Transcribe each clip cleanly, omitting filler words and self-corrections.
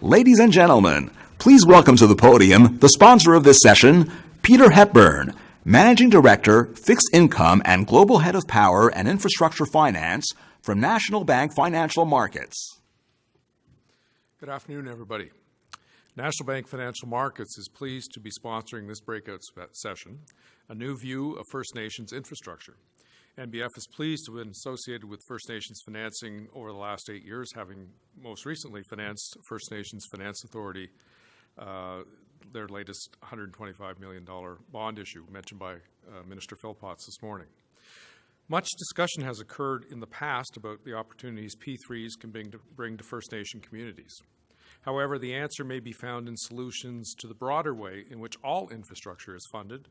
Ladies and gentlemen, please welcome to the podium the sponsor of this session, Peter Hepburn, Managing Director, Fixed Income and Global Head of Power and Infrastructure Finance from National Bank Financial Markets. Good afternoon, everybody. National Bank Financial Markets is pleased to be sponsoring this breakout session, A New View of First Nations Infrastructure. NBF is pleased to have been associated with First Nations financing over the last 8 years, having most recently financed First Nations Finance Authority, their latest $125 million bond issue mentioned by Minister Philpotts this morning. Much discussion has occurred in the past about the opportunities P3s can bring to First Nation communities. However, the answer may be found in solutions to the broader way in which all infrastructure is funded,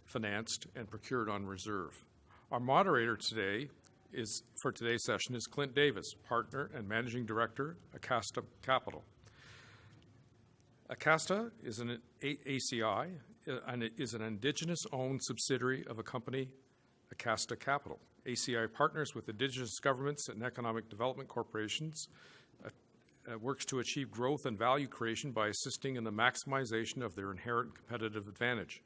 financed, and procured on reserve. Our moderator today for today's session is Clint Davis, Partner and Managing Director, Acasta Capital. Acasta is an ACI, and it is an Indigenous-owned subsidiary of a company, Acasta Capital. ACI partners with Indigenous governments and economic development corporations, works to achieve growth and value creation by assisting in the maximization of their inherent competitive advantage.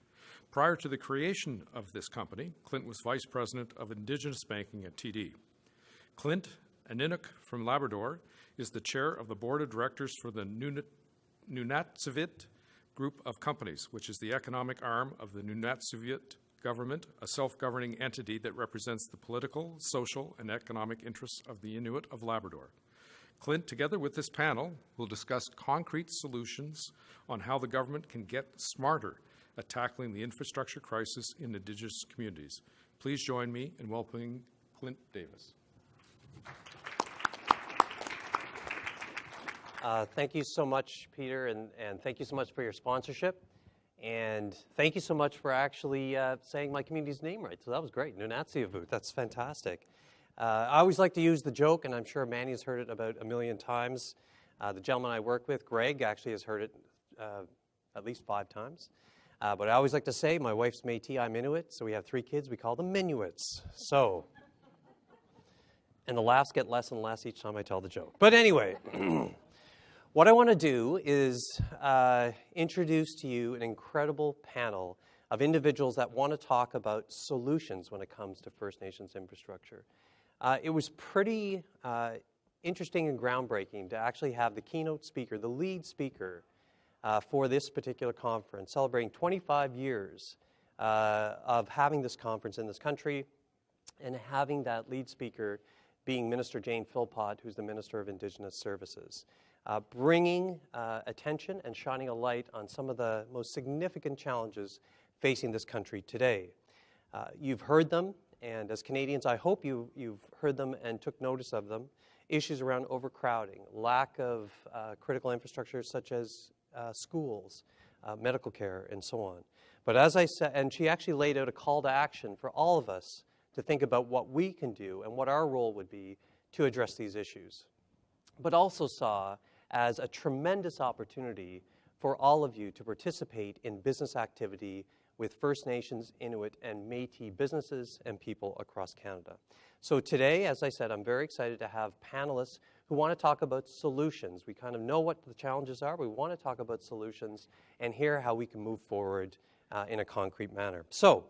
Prior to the creation of this company, Clint was Vice President of Indigenous Banking at TD. Clint, a Chinook from Labrador, is the Chair of the Board of Directors for the Nunatsiavut Group of Companies, which is the economic arm of the Nunatsiavut government, a self-governing entity that represents the political, social, and economic interests of the Inuit of Labrador. Clint, together with this panel, will discuss concrete solutions on how the government can get smarter at tackling the infrastructure crisis in Indigenous communities. Please join me in welcoming Clint Davis. Thank you so much, Peter, and thank you so much for your sponsorship. And thank you so much for actually saying my community's name right. So that was great, Nunatsiavut. That's fantastic. I always like to use the joke, and I'm sure Manny has heard it about a million times. The gentleman I work with, Greg, actually has heard it at least 5 times. But I always like to say, my wife's Métis, I'm Inuit, so we have 3 kids. We call them Minuits. So, and the laughs get less and less each time I tell the joke. But anyway, what I want to do is introduce to you an incredible panel of individuals that want to talk about solutions when it comes to First Nations infrastructure. It was pretty interesting and groundbreaking to actually have the keynote speaker, the lead speaker for this particular conference, celebrating 25 years of having this conference in this country, and having that lead speaker being Minister Jane Philpott, who's the Minister of Indigenous Services, bringing attention and shining a light on some of the most significant challenges facing this country today. You've heard them, and as Canadians, I hope you've heard them and took notice of them. Issues around overcrowding, lack of critical infrastructure such as schools, medical care, and so on. But as I said, and she actually laid out a call to action for all of us to think about what we can do and what our role would be to address these issues. But also saw as a tremendous opportunity for all of you to participate in business activity with First Nations, Inuit, and Métis businesses and people across Canada. So today, as I said, I'm very excited to have panelists who want to talk about solutions. We kind of know what the challenges are. We want to talk about solutions and hear how we can move forward in a concrete manner. So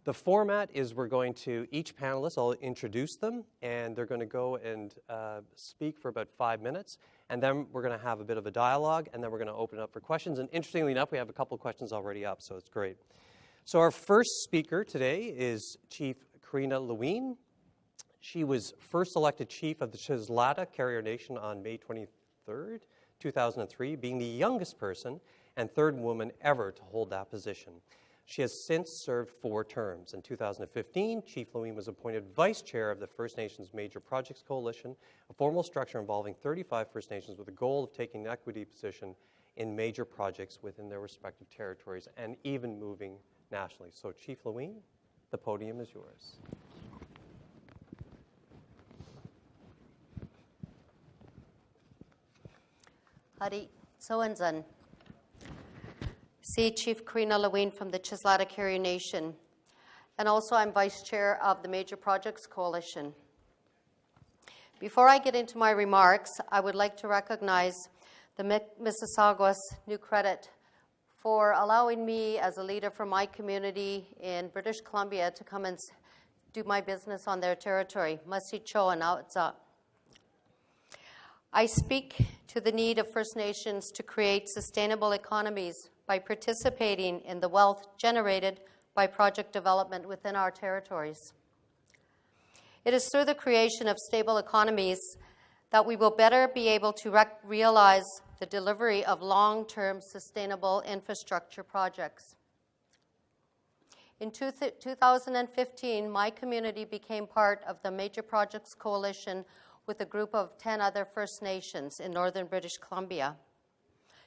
the format is we're going to, each panelist, I'll introduce them, and they're going to go and speak for about 5 minutes, and then we're going to have a bit of a dialogue, and then we're going to open it up for questions. And interestingly enough, we have a couple of questions already up, so it's great. So our first speaker today is Chief Corrina Leween. She was first elected chief of the Chesletta Carrier Nation on May 23rd, 2003, being the youngest person and 3rd woman ever to hold that position. She has since served 4 terms. In 2015, Chief Leween was appointed Vice Chair of the First Nations Major Projects Coalition, a formal structure involving 35 First Nations with the goal of taking an equity position in major projects within their respective territories and even moving nationally. So Chief Leween, the podium is yours. Hari Soanzan. See Chief Corrina Leween from the Chesletta Carrier Nation. And also I'm Vice Chair of the Major Projects Coalition. Before I get into my remarks, I would like to recognize the Mississaugas New Credit for allowing me as a leader from my community in British Columbia to come and do my business on their territory. Masicho and Outza. I speak to the need of First Nations to create sustainable economies by participating in the wealth generated by project development within our territories. It is through the creation of stable economies that we will better be able to realize the delivery of long-term sustainable infrastructure projects. In 2015, my community became part of the Major Projects Coalition with a group of 10 other First Nations in northern British Columbia.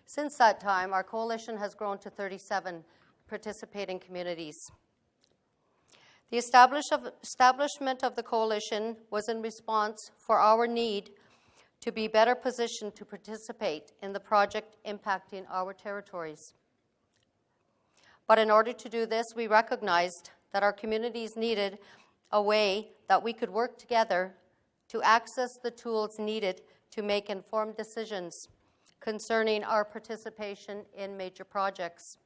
Since that time, our coalition has grown to 37 participating communities. The establishment of the coalition was in response for our need to be better positioned to participate in the project impacting our territories. But in order to do this, we recognized that our communities needed a way that we could work together to access the tools needed to make informed decisions concerning our participation in major projects.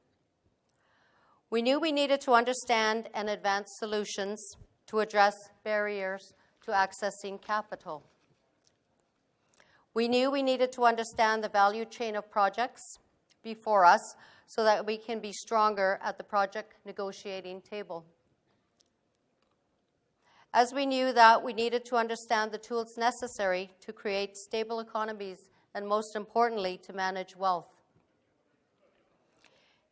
We knew we needed to understand and advance solutions to address barriers to accessing capital. We knew we needed to understand the value chain of projects before us so that we can be stronger at the project negotiating table. As we knew that we needed to understand the tools necessary to create stable economies and, most importantly, to manage wealth.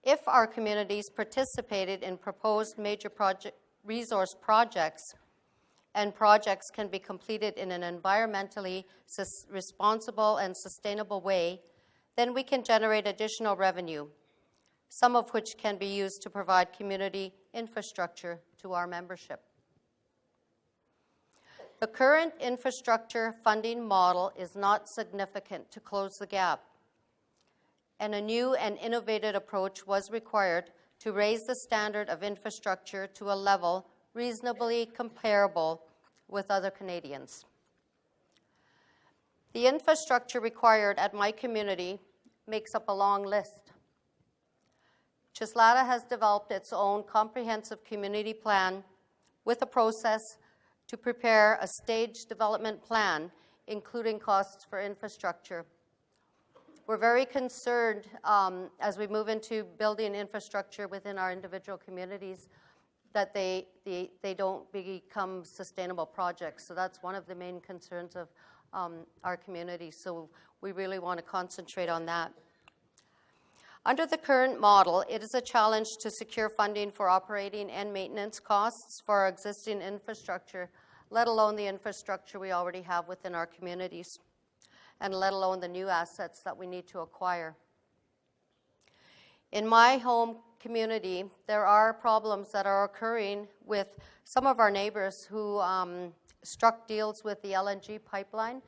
If our communities participated in proposed major resource projects, and projects can be completed in an environmentally responsible and sustainable way, then we can generate additional revenue, some of which can be used to provide community infrastructure to our membership. The current infrastructure funding model is not significant to close the gap, and a new and innovative approach was required to raise the standard of infrastructure to a level reasonably comparable with other Canadians. The infrastructure required at my community makes up a long list. Chesletta has developed its own comprehensive community plan with a process to prepare a staged development plan, including costs for infrastructure. We're very concerned as we move into building infrastructure within our individual communities that they don't become sustainable projects. So that's one of the main concerns of our community. So we really want to concentrate on that. Under the current model, it is a challenge to secure funding for operating and maintenance costs for our existing infrastructure, let alone the infrastructure we already have within our communities, and let alone the new assets that we need to acquire. In my home community, there are problems that are occurring with some of our neighbors who struck deals with the LNG pipeline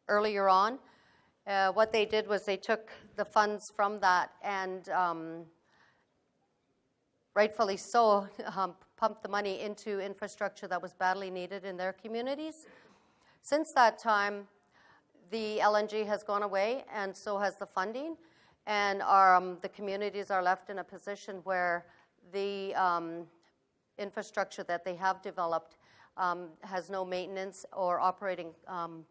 earlier on. What they did was they took the funds from that and rightfully so pumped the money into infrastructure that was badly needed in their communities. Since that time, the LNG has gone away and so has the funding. And the communities are left in a position where the infrastructure that they have developed has no maintenance or operating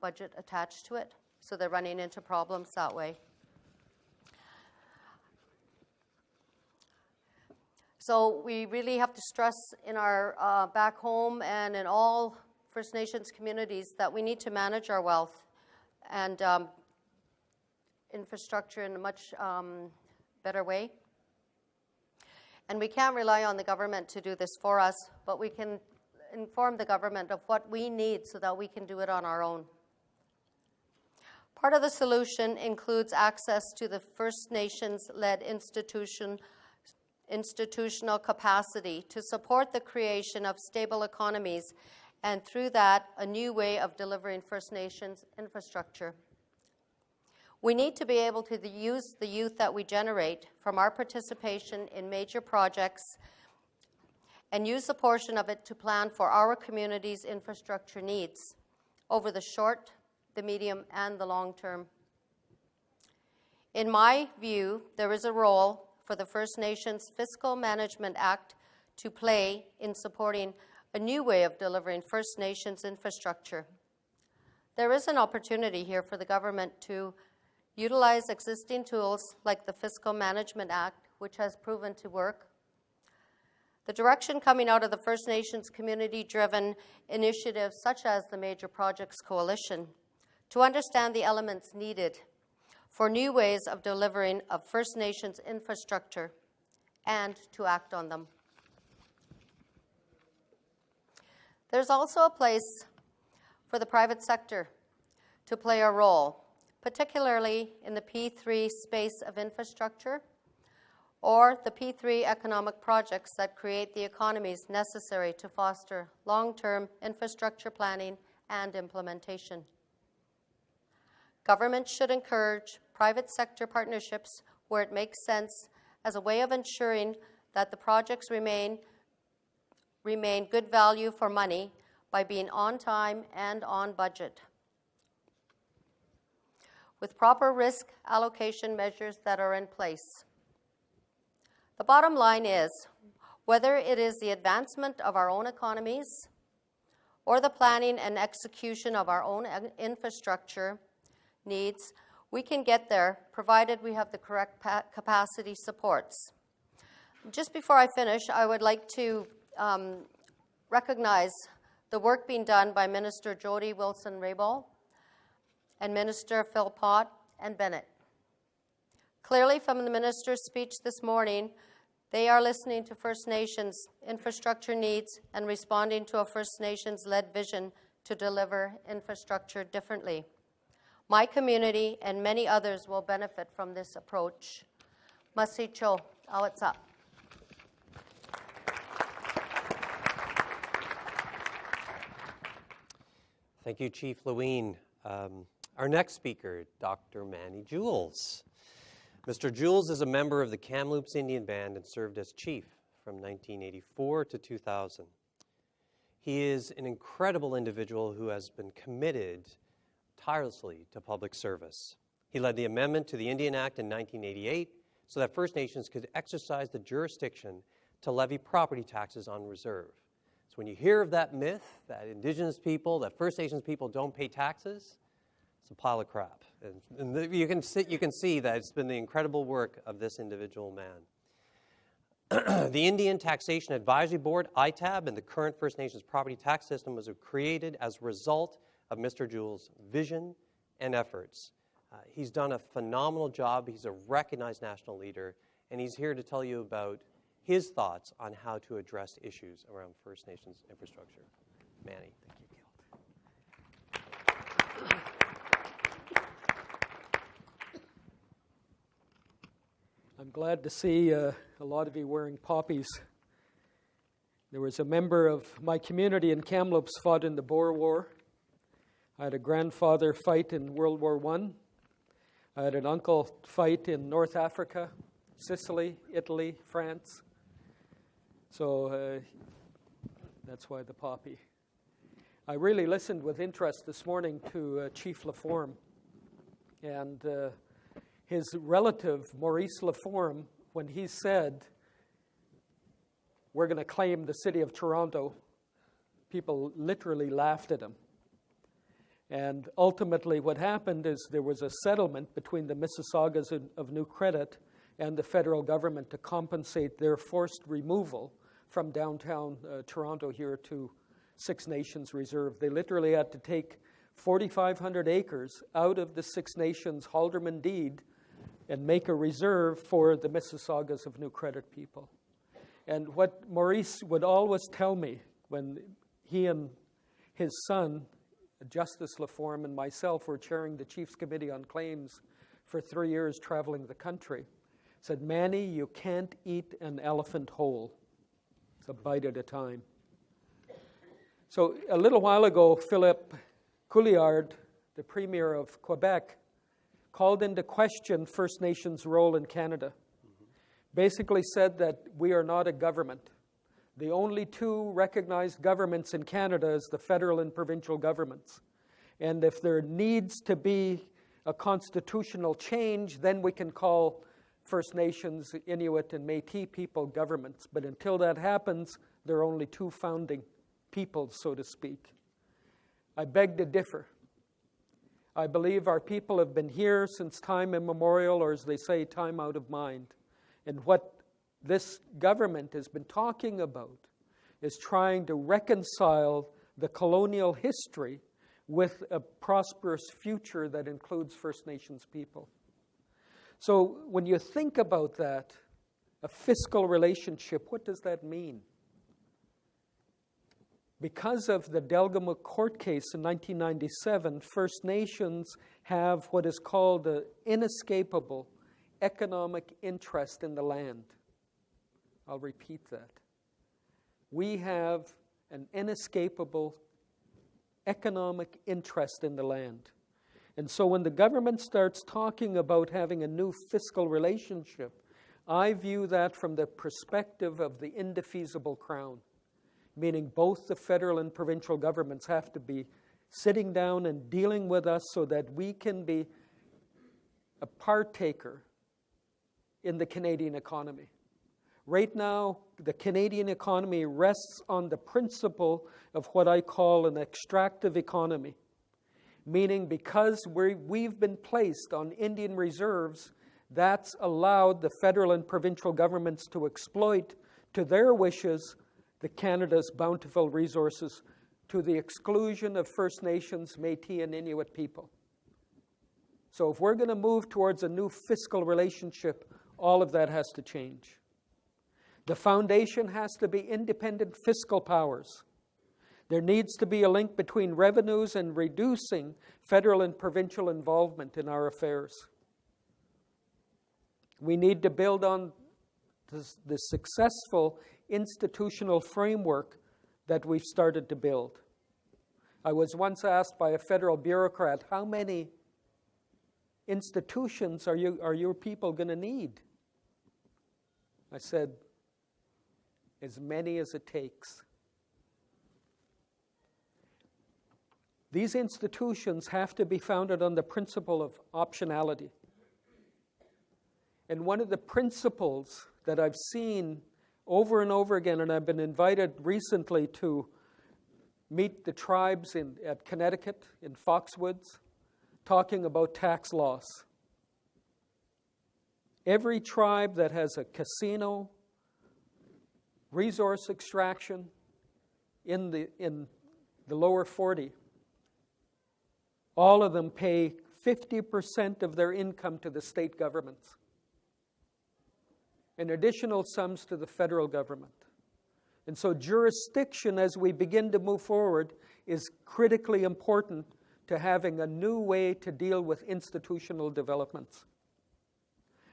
budget attached to it. So they're running into problems that way. So we really have to stress in our back home and in all First Nations communities that we need to manage our wealth and infrastructure in a much better way. And we can't rely on the government to do this for us, but we can inform the government of what we need so that we can do it on our own. Part of the solution includes access to the First Nations-led institutional capacity to support the creation of stable economies, and through that, a new way of delivering First Nations infrastructure. We need to be able to use the youth that we generate from our participation in major projects and use a portion of it to plan for our community's infrastructure needs over the short, the medium, and the long term. In my view, there is a role for the First Nations Fiscal Management Act to play in supporting a new way of delivering First Nations infrastructure. There is an opportunity here for the government to utilize existing tools like the Fiscal Management Act, which has proven to work. The direction coming out of the First Nations community-driven initiatives such as the Major Projects Coalition to understand the elements needed for new ways of delivering of First Nations infrastructure and to act on them. There's also a place for the private sector to play a role, particularly in the P3 space of infrastructure or the P3 economic projects that create the economies necessary to foster long-term infrastructure planning and implementation. Government should encourage private sector partnerships where it makes sense as a way of ensuring that the projects remain good value for money by being on time and on budget, with proper risk allocation measures that are in place. The bottom line is, whether it is the advancement of our own economies or the planning and execution of our own infrastructure needs, we can get there provided we have the correct capacity supports. Just before I finish, I would like to recognize the work being done by Minister Jody Wilson-Raybould and Minister Phil Pott and Bennett. Clearly from the minister's speech this morning, they are listening to First Nations infrastructure needs and responding to a First Nations-led vision to deliver infrastructure differently. My community and many others will benefit from this approach. Masicho, awatsa. Thank you, Chief Leween. Our next speaker, Dr. Manny Jules. Mr. Jules is a member of the Kamloops Indian Band and served as chief from 1984 to 2000. He is an incredible individual who has been committed tirelessly to public service. He led the amendment to the Indian Act in 1988 so that First Nations could exercise the jurisdiction to levy property taxes on reserve. So when you hear of that myth that Indigenous people, that First Nations people don't pay taxes, it's a pile of crap. And you can see that it's been the incredible work of this individual man. The Indian Taxation Advisory Board, ITAB, and the current First Nations property tax system was created as a result of Mr. Jules' vision and efforts. He's done a phenomenal job. He's a recognized national leader, and he's here to tell you about his thoughts on how to address issues around First Nations infrastructure. Manny, thank you. I'm glad to see a lot of you wearing poppies. There was a member of my community in Kamloops fought in the Boer War. I had a grandfather fight in World War I. I had an uncle fight in North Africa, Sicily, Italy, France. So that's why the poppy. I really listened with interest this morning to Chief Laforme. And his relative, Maurice Laforme, when he said, we're going to claim the city of Toronto, people literally laughed at him. And ultimately what happened is there was a settlement between the Mississaugas of New Credit and the federal government to compensate their forced removal from downtown Toronto here to Six Nations Reserve. They literally had to take 4,500 acres out of the Six Nations Halderman deed and make a reserve for the Mississaugas of New Credit people. And what Maurice would always tell me when he and his son, Justice Laforme, and myself were chairing the Chiefs Committee on Claims for 3 years traveling the country, said, Manny, you can't eat an elephant whole. It's a bite at a time. So a little while ago, Philippe Couillard, the Premier of Quebec, called into question First Nations' role in Canada. Basically said that we are not a government. The only two recognized governments in Canada is the federal and provincial governments. And if there needs to be a constitutional change, then we can call First Nations, Inuit, and Métis people governments. But until that happens, there are only two founding peoples, so to speak. I beg to differ. I believe our people have been here since time immemorial, or as they say, time out of mind. And what this government has been talking about is trying to reconcile the colonial history with a prosperous future that includes First Nations people. So when you think about that, a fiscal relationship, what does that mean? Because of the Delgamuukw court case in 1997, First Nations have what is called an inescapable economic interest in the land. I'll repeat that. We have an inescapable economic interest in the land. And so when the government starts talking about having a new fiscal relationship, I view that from the perspective of the indefeasible crown, meaning both the federal and provincial governments have to be sitting down and dealing with us so that we can be a partaker in the Canadian economy. Right now, the Canadian economy rests on the principle of what I call an extractive economy, meaning because we've been placed on Indian reserves, that's allowed the federal and provincial governments to exploit to their wishes the Canada's bountiful resources to the exclusion of First Nations, Métis, and Inuit people. So if we're going to move towards a new fiscal relationship, all of that has to change. The foundation has to be independent fiscal powers. There needs to be a link between revenues and reducing federal and provincial involvement in our affairs. We need to build on the successful institutional framework that we've started to build. I was once asked by a federal bureaucrat, how many institutions are your people going to need? I said, as many as it takes. These institutions have to be founded on the principle of optionality. And one of the principles that I've seen over and over again, and I've been invited recently to meet the tribes at Connecticut, in Foxwoods, talking about tax loss. Every tribe that has a casino, resource extraction in the lower 40, all of them pay 50% of their income to the state governments, and additional sums to the federal government. And so jurisdiction, as we begin to move forward, is critically important to having a new way to deal with institutional developments.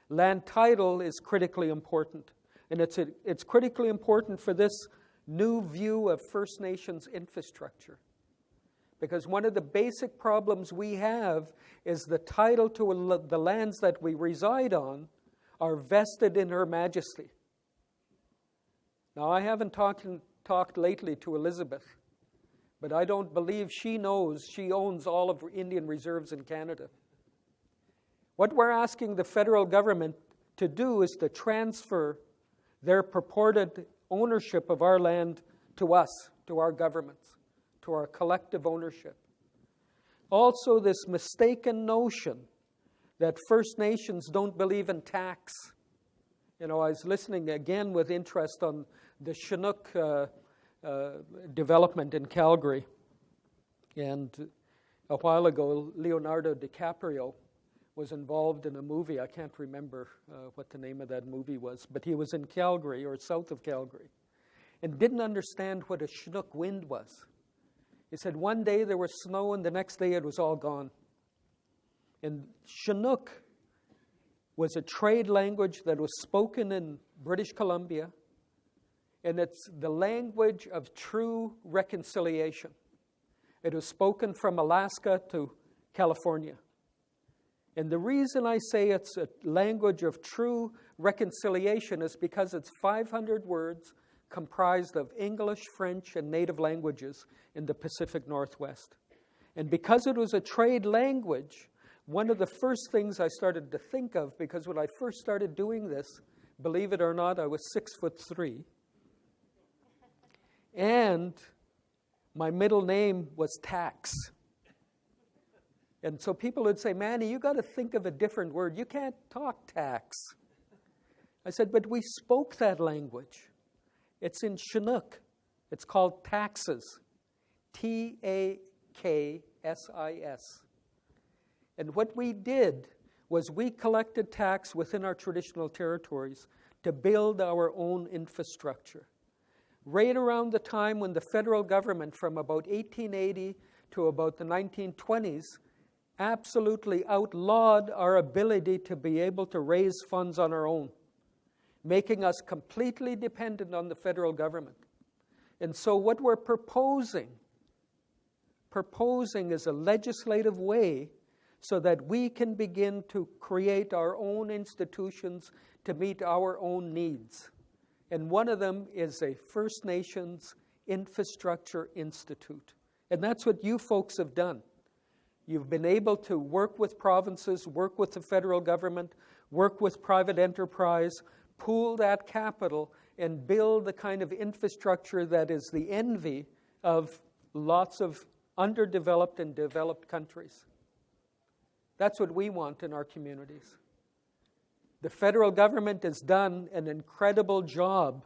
Land title is critically important. And it's critically important for this new view of First Nations infrastructure. Because one of the basic problems we have is the title to the lands that we reside on are vested in Her Majesty. Now, I haven't talked lately to Elizabeth, but I don't believe she knows she owns all of Indian reserves in Canada. What we're asking the federal government to do is to transfer their purported ownership of our land to us, to our governments, to our collective ownership. Also, this mistaken notion that First Nations don't believe in tax. I was listening again with interest on the Chinook development in Calgary. And a while ago, Leonardo DiCaprio was involved in a movie. I can't remember what the name of that movie was, but he was in Calgary or south of Calgary and didn't understand what a Chinook wind was. He said one day there was snow and the next day it was all gone. And Chinook was a trade language that was spoken in British Columbia, and it's the language of true reconciliation. It was spoken from Alaska to California. And the reason I say it's a language of true reconciliation is because it's 500 words comprised of English, French, and native languages in the Pacific Northwest. And because it was a trade language, one of the first things I started to think of, because when I first started doing this, believe it or not, I was 6'3", and my middle name was Tax. And so people would say, Manny, you got to think of a different word. You can't talk tax. I said, but we spoke that language. It's in Chinook. It's called taxes. Taksis. And what we did was we collected tax within our traditional territories to build our own infrastructure. Right around the time when the federal government, from about 1880 to about the 1920s, absolutely outlawed our ability to be able to raise funds on our own, making us completely dependent on the federal government. And so what we're proposing is a legislative way so that we can begin to create our own institutions to meet our own needs. And one of them is a First Nations Infrastructure Institute. And that's what you folks have done. You've been able to work with provinces, work with the federal government, work with private enterprise, pool that capital, and build the kind of infrastructure that is the envy of lots of underdeveloped and developed countries. That's what we want in our communities. The federal government has done an incredible job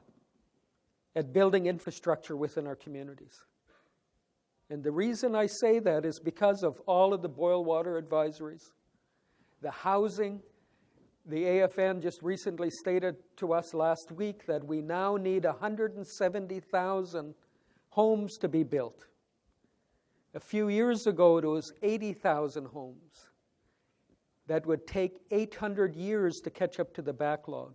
at building infrastructure within our communities. And the reason I say that is because of all of the boil water advisories, the housing. The AFN just recently stated to us last week that we now need 170,000 homes to be built. A few years ago, it was 80,000 homes. That would take 800 years to catch up to the backlog.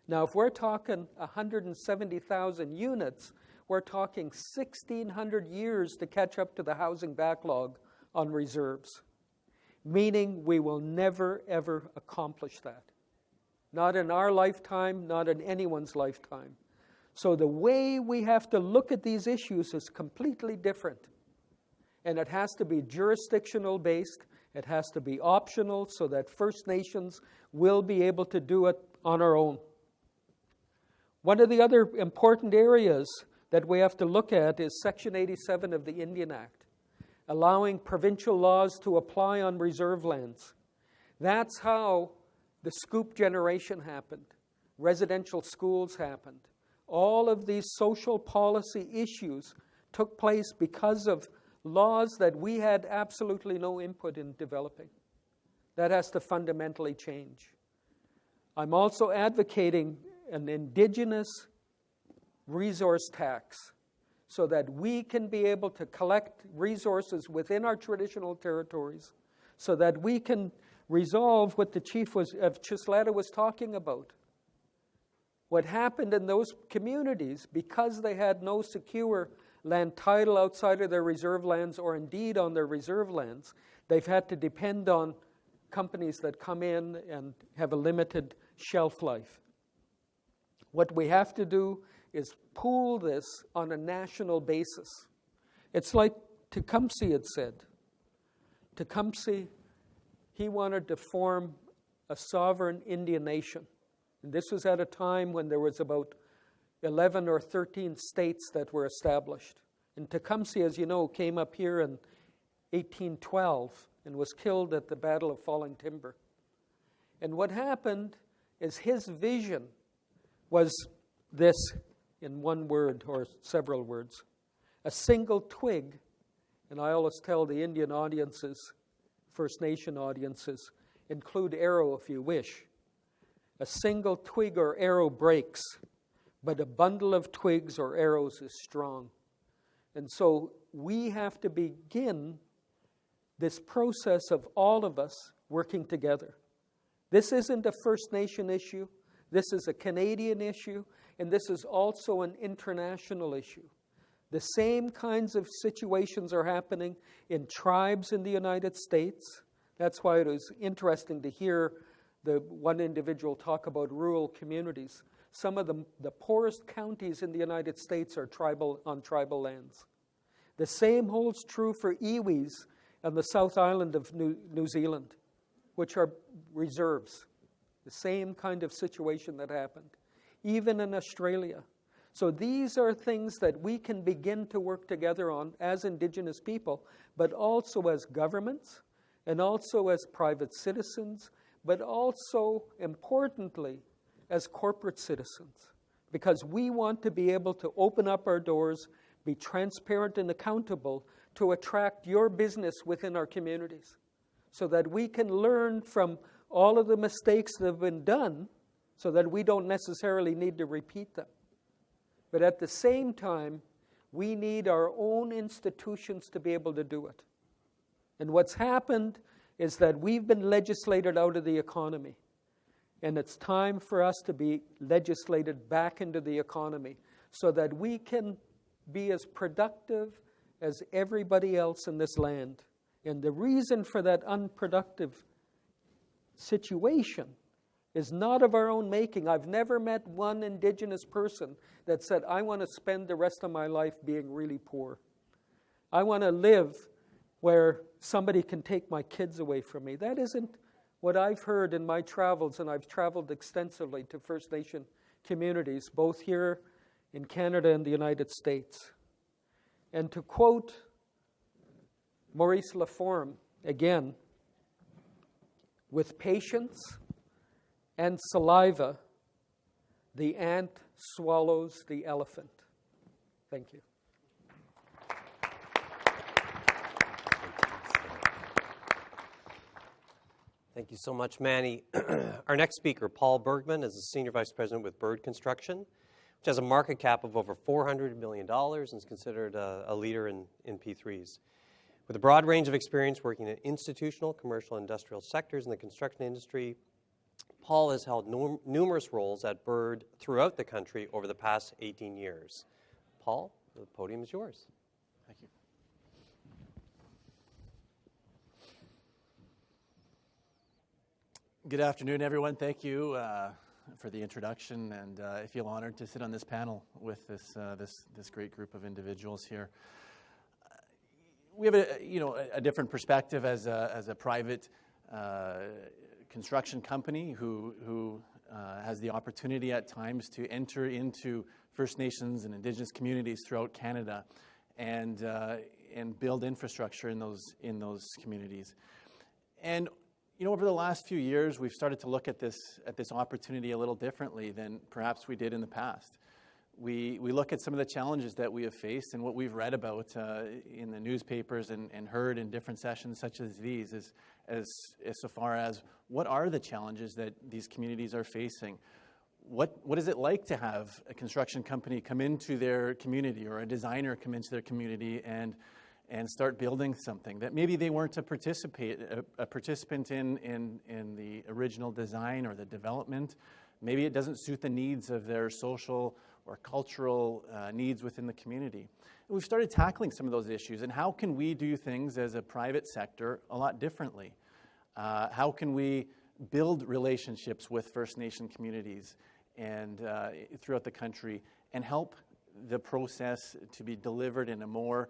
Now, if we're talking 170,000 units, we're talking 1,600 years to catch up to the housing backlog on reserves, meaning we will never, ever accomplish that. Not in our lifetime, not in anyone's lifetime. So the way we have to look at these issues is completely different. And it has to be jurisdictional based. It has to be optional so that First Nations will be able to do it on our own. One of the other important areas that we have to look at is Section 87 of the Indian Act, allowing provincial laws to apply on reserve lands. That's how the scoop generation happened. Residential schools happened. All of these social policy issues took place because of laws that we had absolutely no input in developing. That has to fundamentally change. I'm also advocating an Indigenous resource tax so that we can be able to collect resources within our traditional territories so that we can resolve what the chief of Chesletta was talking about. What happened in those communities, because they had no secure land title outside of their reserve lands or indeed on their reserve lands, they've had to depend on companies that come in and have a limited shelf life. What we have to do is pool this on a national basis. It's like Tecumseh had said. Tecumseh, he wanted to form a sovereign Indian nation. And this was at a time when there was about 11 or 13 states that were established. And Tecumseh, as you know, came up here in 1812 and was killed at the Battle of Falling Timber. And what happened is his vision was this in one word or several words. A single twig, and I always tell the Indian audiences, First Nation audiences, include arrow if you wish. A single twig or arrow breaks, but a bundle of twigs or arrows is strong. And so we have to begin this process of all of us working together. This isn't a First Nation issue. This is a Canadian issue, and this is also an international issue. The same kinds of situations are happening in tribes in the United States. That's why it was interesting to hear the one individual talk about rural communities. Some of the poorest counties in the United States are on tribal lands. The same holds true for iwis and the South Island of New Zealand, which are reserves. The same kind of situation that happened, even in Australia. So these are things that we can begin to work together on as Indigenous people, but also as governments, and also as private citizens, but also, importantly, as corporate citizens. Because we want to be able to open up our doors, be transparent and accountable to attract your business within our communities, so that we can learn from all of the mistakes that have been done, so that we don't necessarily need to repeat them. But at the same time, we need our own institutions to be able to do it. And what's happened is that we've been legislated out of the economy. And it's time for us to be legislated back into the economy so that we can be as productive as everybody else in this land. And the reason for that unproductive situation is not of our own making. I've never met one Indigenous person that said, I want to spend the rest of my life being really poor. I want to live where somebody can take my kids away from me. That isn't what I've heard in my travels, and I've traveled extensively to First Nation communities, both here in Canada and the United States. And to quote Maurice Laforme again, with patience and saliva, the ant swallows the elephant. Thank you. Thank you so much, Manny. Our next speaker, Paul Bergman, is a Senior Vice President with Bird Construction, which has a market cap of over $400 million and is considered a leader in P3s. With a broad range of experience working in institutional, commercial, and industrial sectors in the construction industry, Paul has held numerous roles at Bird throughout the country over the past 18 years. Paul, the podium is yours. Thank you. Good afternoon, everyone. Thank you for the introduction, and I feel honored to sit on this panel with this great group of individuals here. We have a different perspective as a private construction company who has the opportunity at times to enter into First Nations and Indigenous communities throughout Canada and build infrastructure in those communities. And over the last few years, we've started to look at this opportunity a little differently than perhaps we did in the past. We look at some of the challenges that we have faced and what we've read about in the newspapers and heard in different sessions such as these as so far as what are the challenges that these communities are facing. What is it like to have a construction company come into their community or a designer come into their community and start building something that maybe they weren't a participant in the original design or the development. Maybe it doesn't suit the needs of their social or cultural needs within the community. And we've started tackling some of those issues, and how can we do things as a private sector a lot differently? How can we build relationships with First Nation communities and throughout the country and help the process to be delivered in a more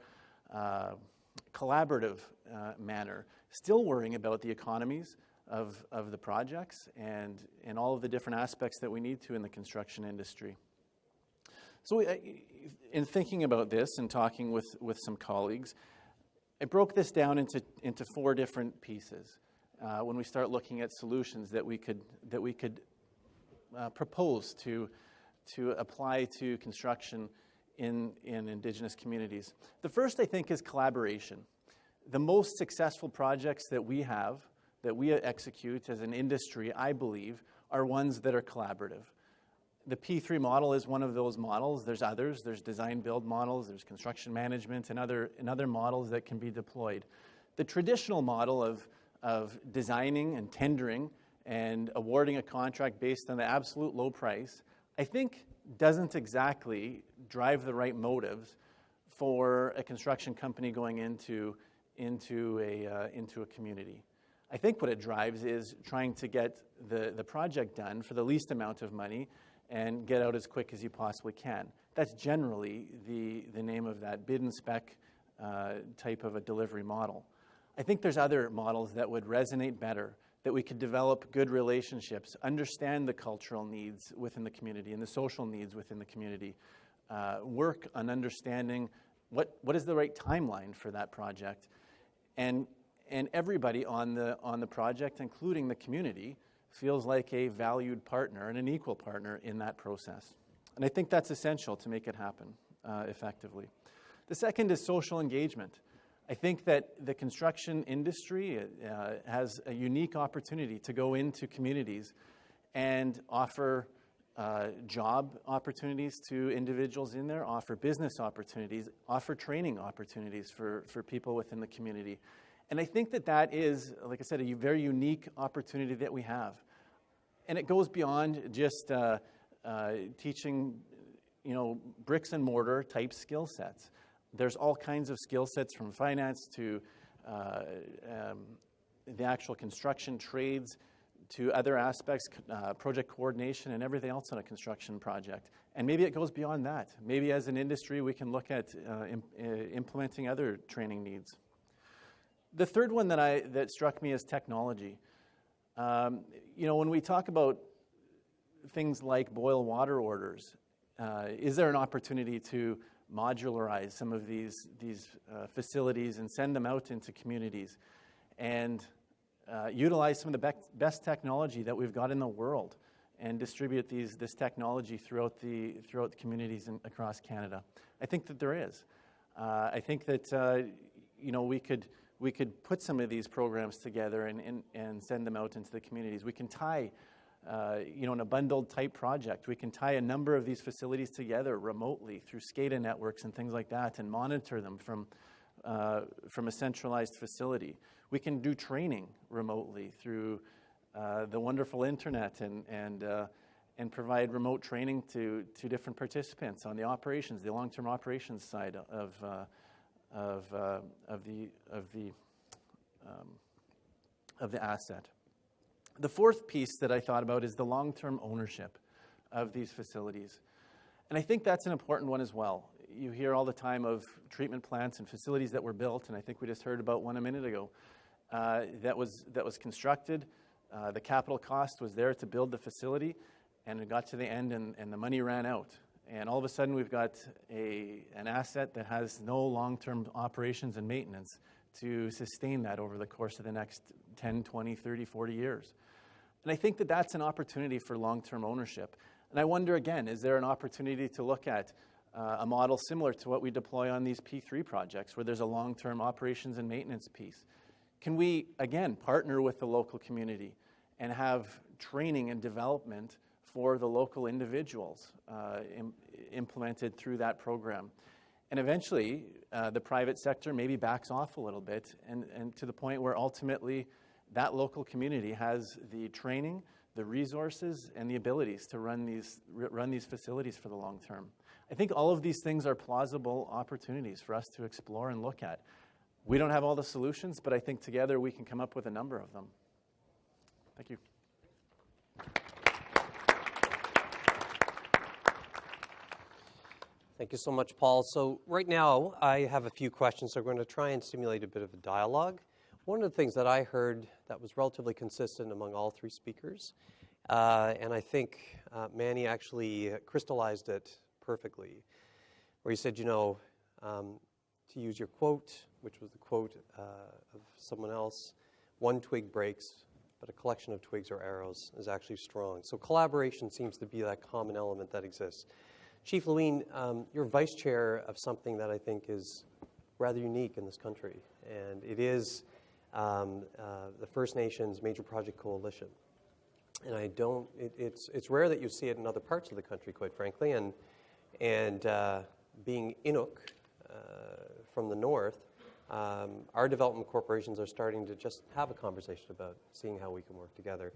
collaborative manner, still worrying about the economies of the projects and all of the different aspects that we need to in the construction industry. So in thinking about this and talking with some colleagues, I broke this down into four different pieces when we start looking at solutions that we could propose to apply to construction in Indigenous communities. The first, I think, is collaboration. The most successful projects that we execute as an industry, I believe, are ones that are collaborative. The P3 model is one of those models. There's others. There's design-build models. There's construction management and other models that can be deployed. The traditional model of designing and tendering and awarding a contract based on the absolute low price, I think, doesn't exactly drive the right motives for a construction company going into a community. I think what it drives is trying to get the project done for the least amount of money and get out as quick as you possibly can. That's generally the name of that bid and spec type of a delivery model. I think there's other models that would resonate better, that we could develop good relationships, understand the cultural needs within the community and the social needs within the community, work on understanding what is the right timeline for that project, and everybody on the project, including the community, feels like a valued partner and an equal partner in that process. And I think that's essential to make it happen effectively. The second is social engagement. I think that the construction industry has a unique opportunity to go into communities and offer job opportunities to individuals in there, offer business opportunities, offer training opportunities for people within the community. And I think that is, like I said, a very unique opportunity that we have. And it goes beyond just teaching, bricks and mortar type skill sets. There's all kinds of skill sets from finance to the actual construction trades to other aspects, project coordination and everything else on a construction project. And maybe it goes beyond that. Maybe as an industry we can look at implementing other training needs. The third one that struck me is technology. When we talk about things like boil water orders, is there an opportunity to modularize some of these facilities and send them out into communities and utilize some of the best technology that we've got in the world and distribute this technology throughout the communities across Canada? I think that there is. I think that we could put some of these programs together and send them out into the communities. We can tie, in a bundled type project, we can tie a number of these facilities together remotely through SCADA networks and things like that and monitor them from a centralized facility. We can do training remotely through the wonderful internet and provide remote training to different participants on the operations, the long-term operations side of the asset. The fourth piece that I thought about is the long-term ownership of these facilities. And I think that's an important one as well. You hear all the time of treatment plants and facilities that were built, and I think we just heard about one a minute ago, that was constructed. The capital cost was there to build the facility, and it got to the end and the money ran out. And all of a sudden we've got an asset that has no long-term operations and maintenance to sustain that over the course of the next 10, 20, 30, 40 years. And I think that that's an opportunity for long-term ownership. And I wonder again, is there an opportunity to look at a model similar to what we deploy on these P3 projects where there's a long-term operations and maintenance piece? Can we, again, partner with the local community and have training and development for the local individuals implemented through that program? And eventually, the private sector maybe backs off a little bit and to the point where ultimately that local community has the training, the resources, and the abilities to run these facilities for the long term. I think all of these things are plausible opportunities for us to explore and look at. We don't have all the solutions, but I think together we can come up with a number of them. Thank you. Thank you so much, Paul. So right now, I have a few questions. So we're going to try and stimulate a bit of a dialogue. One of the things that I heard that was relatively consistent among all three speakers, and I think Manny actually crystallized it perfectly, where he said, to use your quote, which was the quote of someone else, one twig breaks, but a collection of twigs or arrows is actually strong. So collaboration seems to be that common element that exists. Chief Leween, you're vice chair of something that I think is rather unique in this country, and it is the First Nations Major Project Coalition. And it's rare that you see it in other parts of the country, quite frankly, and being Chinook from the north, our development corporations are starting to just have a conversation about seeing how we can work together.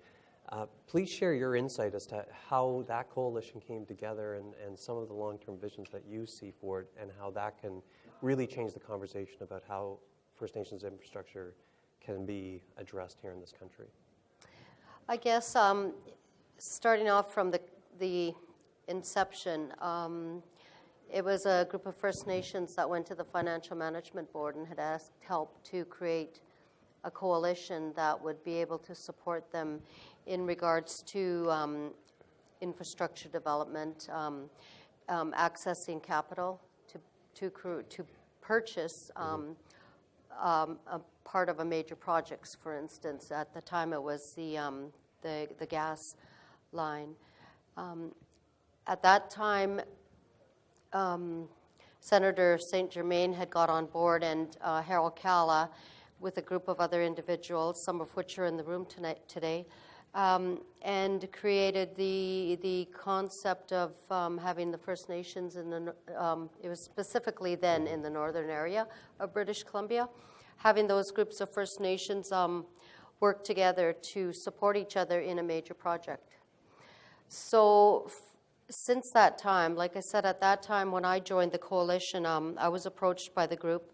Please share your insight as to how that coalition came together and some of the long-term visions that you see for it and how that can really change the conversation about how First Nations infrastructure can be addressed here in this country. I guess starting off from the inception, it was a group of First Nations that went to the Financial Management Board and had asked help to create a coalition that would be able to support them in regards to infrastructure development, accessing capital to purchase a part of a major projects. For instance, at the time it was the gas line. At that time, Senator St. Germain had got on board, and Harold Calla, with a group of other individuals, some of which are in the room today, and created the concept of having the First Nations in the, it was specifically then in the northern area of British Columbia, having those groups of First Nations work together to support each other in a major project. So since that time, like I said, at that time when I joined the coalition, I was approached by the group.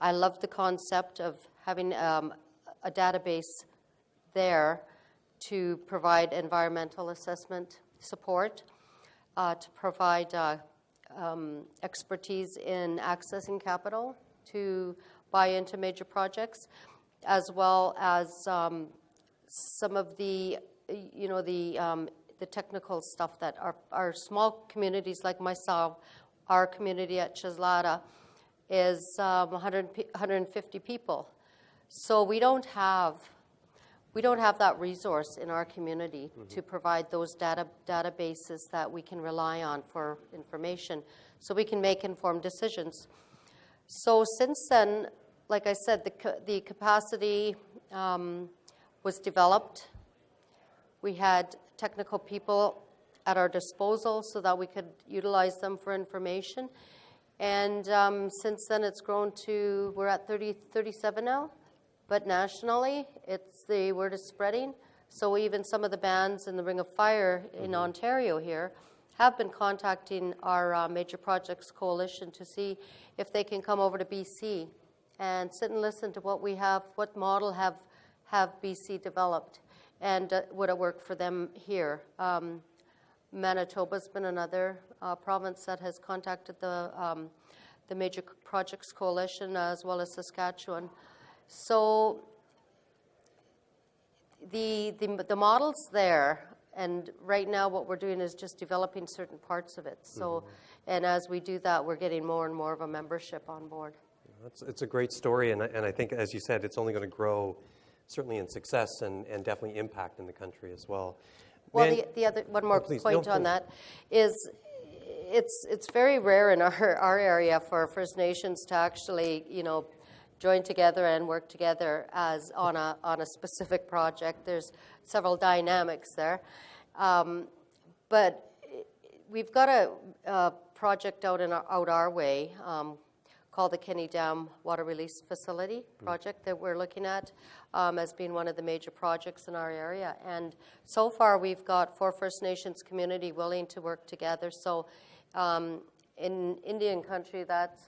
I loved the concept of having a database there to provide environmental assessment support, to provide expertise in accessing capital to buy into major projects, as well as some of the, the technical stuff that our small communities like myself, our community at Chesletta is 150 people. So we don't have that resource in our community to provide those databases that we can rely on for information so we can make informed decisions. So since then, like I said, the capacity was developed. We had technical people at our disposal so that we could utilize them for information. And since then, it's grown to, we're at 37 now. But nationally, the word is spreading. So even some of the bands in the Ring of Fire in Ontario here have been contacting our Major Projects Coalition to see if they can come over to BC and sit and listen to what we have, what model have BC developed, and would it work for them here. Manitoba's been another province that has contacted the Major Projects Coalition, as well as Saskatchewan. So the model's there, and right now what we're doing is just developing certain parts of it. So, and as we do that, we're getting more and more of a membership on board. It's a great story, and I think, as you said, it's only going to grow, certainly in success and definitely impact in the country as well. Well, the other one more point on that is it's very rare in our area for First Nations to actually, join together and work together as on a specific project. There's several dynamics there, but we've got a project out our way called the Kenny Dam Water Release Facility project that we're looking at as being one of the major projects in our area. And so far, we've got 4 First Nations community willing to work together. So in Indian country, that's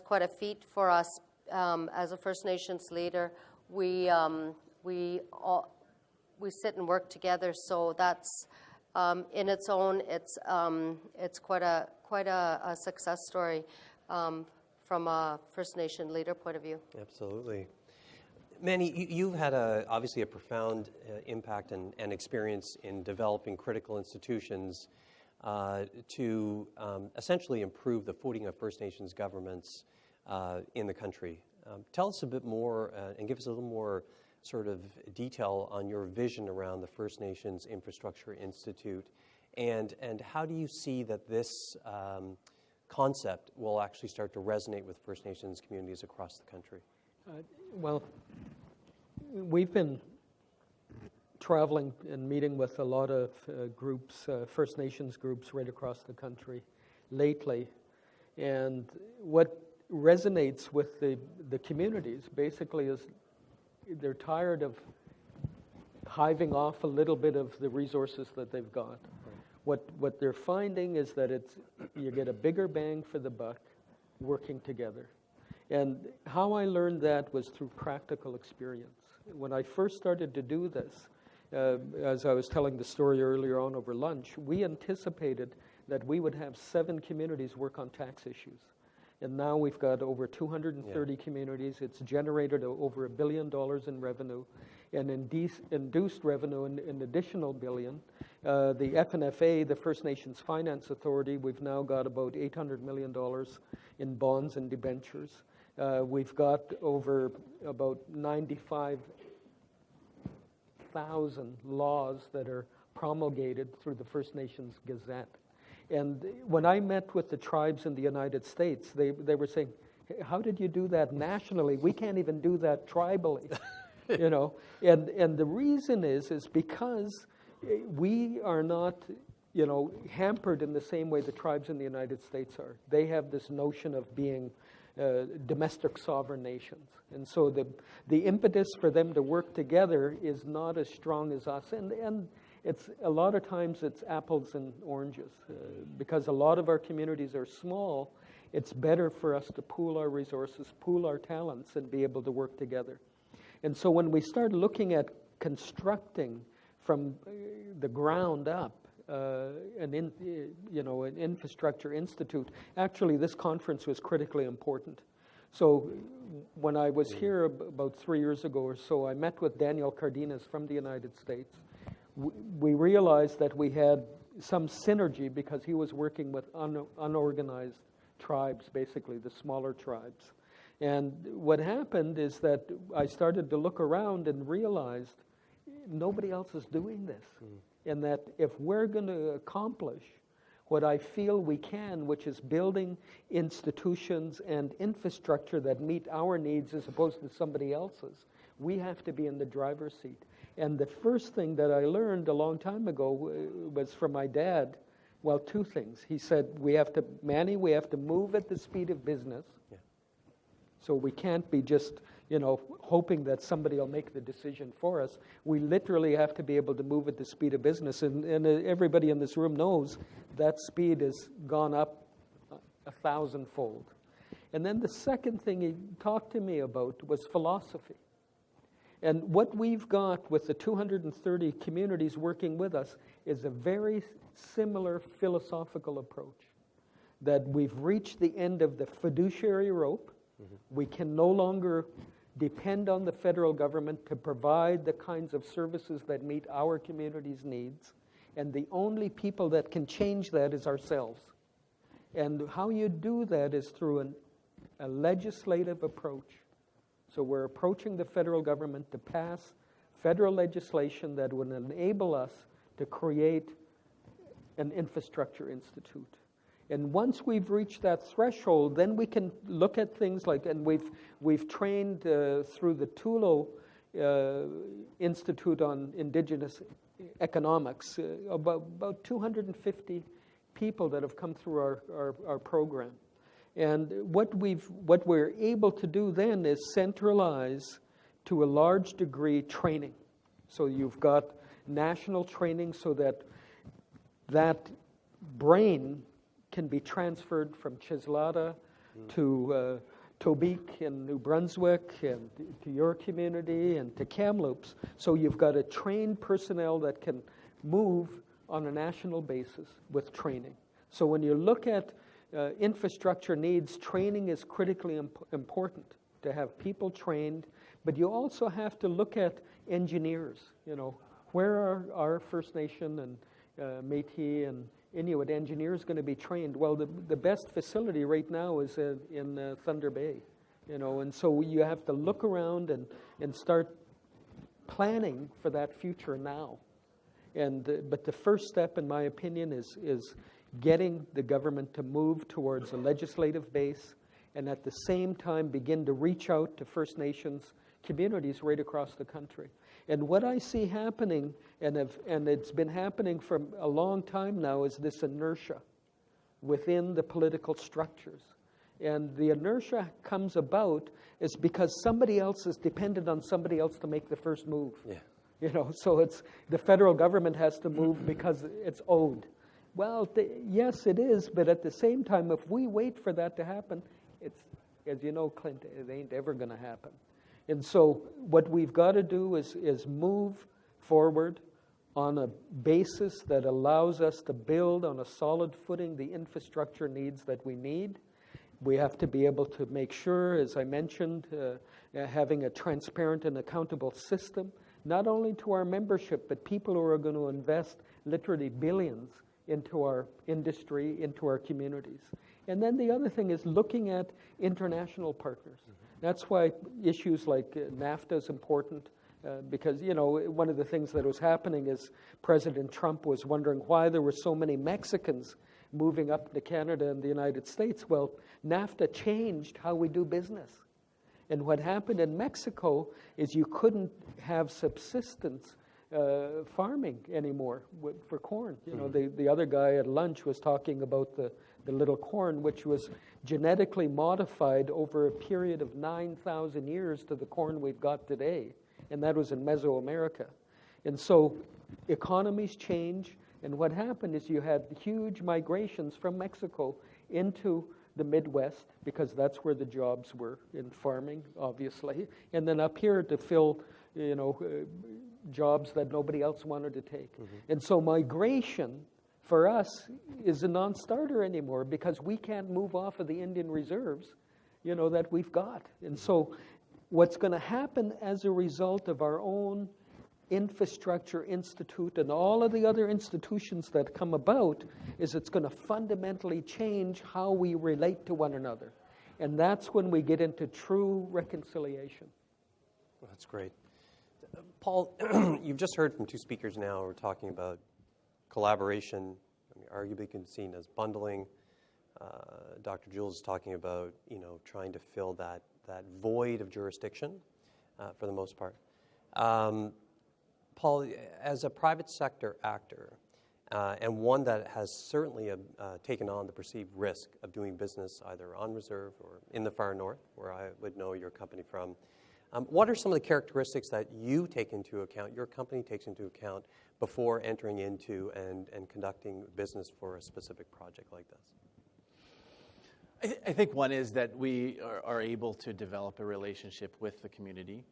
quite a feat for us. As a First Nations leader, we sit and work together. So that's in its own, it's quite a success story from a First Nation leader point of view. Absolutely. Manny, you've had obviously a profound impact and experience in developing critical institutions to essentially improve the footing of First Nations governments in the country. Tell us a bit more and give us a little more sort of detail on your vision around the First Nations Infrastructure Institute, and how do you see that this concept will actually start to resonate with First Nations communities across the country? Well, we've been traveling and meeting with a lot of groups, First Nations groups right across the country lately, and what resonates with the communities basically is they're tired of hiving off a little bit of the resources that they've got. What they're finding is that you get a bigger bang for the buck working together. And how I learned that was through practical experience. When I first started to do this, as I was telling the story earlier on over lunch, we anticipated that we would have 7 communities work on tax issues. And now we've got over 230 communities. It's generated over $1 billion in revenue, and induced revenue an additional $1 billion. The FNFA, the First Nations Finance Authority, we've now got about $800 million in bonds and debentures. We've got over about 95,000 laws that are promulgated through the First Nations Gazette. And when I met with the tribes in the United States, they were saying, how did you do that nationally? We can't even do that tribally, you know. And the reason is because we are not, you know, hampered in the same way the tribes in the United States are. They have this notion of being domestic sovereign nations. And so the impetus for them to work together is not as strong as us. And it's a lot of times it's apples and oranges. Because a lot of our communities are small, it's better for us to pool our resources, pool our talents, and be able to work together. And so when we start looking at constructing from the ground up an infrastructure institute, actually this conference was critically important. So when I was here about 3 years ago or so, I met with Daniel Cardenas from the United States. We realized that we had some synergy because he was working with unorganized tribes, basically the smaller tribes. And what happened is that I started to look around and realized nobody else is doing this. And that if we're going to accomplish what I feel we can, which is building institutions and infrastructure that meet our needs as opposed to somebody else's, we have to be in the driver's seat. And the first thing that I learned a long time ago was from my dad. Well, two things. He said, Manny, we have to move at the speed of business. Yeah. So we can't be just, you know, hoping that somebody will make the decision for us. We literally have to be able to move at the speed of business. And everybody in this room knows that speed has gone up 1,000-fold. And then the second thing he talked to me about was philosophy. And what we've got with the 230 communities working with us is a very similar philosophical approach. That we've reached the end of the fiduciary rope. We can no longer depend on the federal government to provide the kinds of services that meet our community's needs. And the only people that can change that is ourselves. And how you do that is through a legislative approach. So we're approaching the federal government to pass federal legislation that would enable us to create an infrastructure institute. And once we've reached that threshold, then we can look at things like, and we've trained through the Tulo Institute on Indigenous Economics, about 250 people that have come through our program. And what we're able to do then is centralize, to a large degree, training. So you've got national training so that brain can be transferred from Chesletta to Tobique in New Brunswick and to your community and to Kamloops. So you've got a trained personnel that can move on a national basis with training. So when you look at infrastructure needs, training is critically important to have people trained, but you also have to look at engineers. You know, where are our First Nation and Métis and Inuit engineers going to be trained? Well, the best facility right now is in Thunder Bay, you know, and so you have to look around and start planning for that future now. But the first step, in my opinion, is getting the government to move towards a legislative base and at the same time begin to reach out to First Nations communities right across the country. And what I see happening, and it's been happening for a long time now, is this inertia within the political structures. And the inertia comes about is because somebody else is dependent on somebody else to make the first move. Yeah. You know, so it's the federal government has to move because it's owed. Well, yes, it is, but at the same time, if we wait for that to happen, it's, as you know, Clint, it ain't ever going to happen. And so what we've got to do is move forward on a basis that allows us to build on a solid footing the infrastructure needs that we need. We have to be able to make sure, as I mentioned, having a transparent and accountable system, not only to our membership, but people who are going to invest literally billions into our industry, into our communities. And then the other thing is looking at international partners. That's why issues like NAFTA is important, because, you know, one of the things that was happening is President Trump was wondering why there were so many Mexicans moving up to Canada and the United States. Well, NAFTA changed how we do business. And what happened in Mexico is you couldn't have subsistence farming anymore for corn. You know, the other guy at lunch was talking about the little corn, which was genetically modified over a period of 9,000 years to the corn we've got today. And that was in Mesoamerica. And so economies change. And what happened is you had huge migrations from Mexico into the Midwest, because that's where the jobs were in farming, obviously. And then up here to fill, you know, jobs that nobody else wanted to take. And so migration for us is a non-starter anymore, because we can't move off of the Indian reserves, you know, that we've got. And so what's going to happen as a result of our own infrastructure institute and all of the other institutions that come about is it's going to fundamentally change how we relate to one another. And that's when we get into true reconciliation. That's great. Paul, you've just heard from two speakers now who are talking about collaboration, arguably can be seen as bundling. Dr. Jules is talking about, you know, trying to fill that void of jurisdiction for the most part. Paul, as a private sector actor, and one that has certainly taken on the perceived risk of doing business either on reserve or in the far north, where I would know your company from, what are some of the characteristics that you take into account, your company takes into account, before entering into and conducting business for a specific project like this? I think one is that we are able to develop a relationship with the community.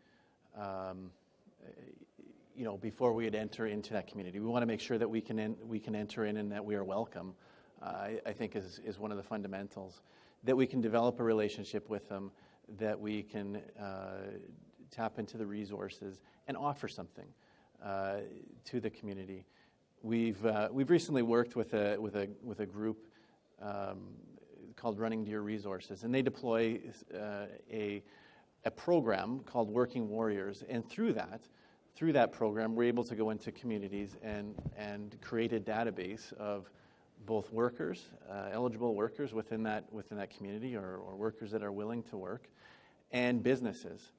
You know, before we would enter into that community, we want to make sure that we can enter in and that we are welcome. I think is one of the fundamentals, that we can develop a relationship with them, that we can tap into the resources and offer something to the community. We've recently worked with a group called Running Deer Resources, and they deploy a program called Working Warriors, and through that program, we're able to go into communities and create a database of both workers, eligible workers within that community, or workers that are willing to work, and businesses.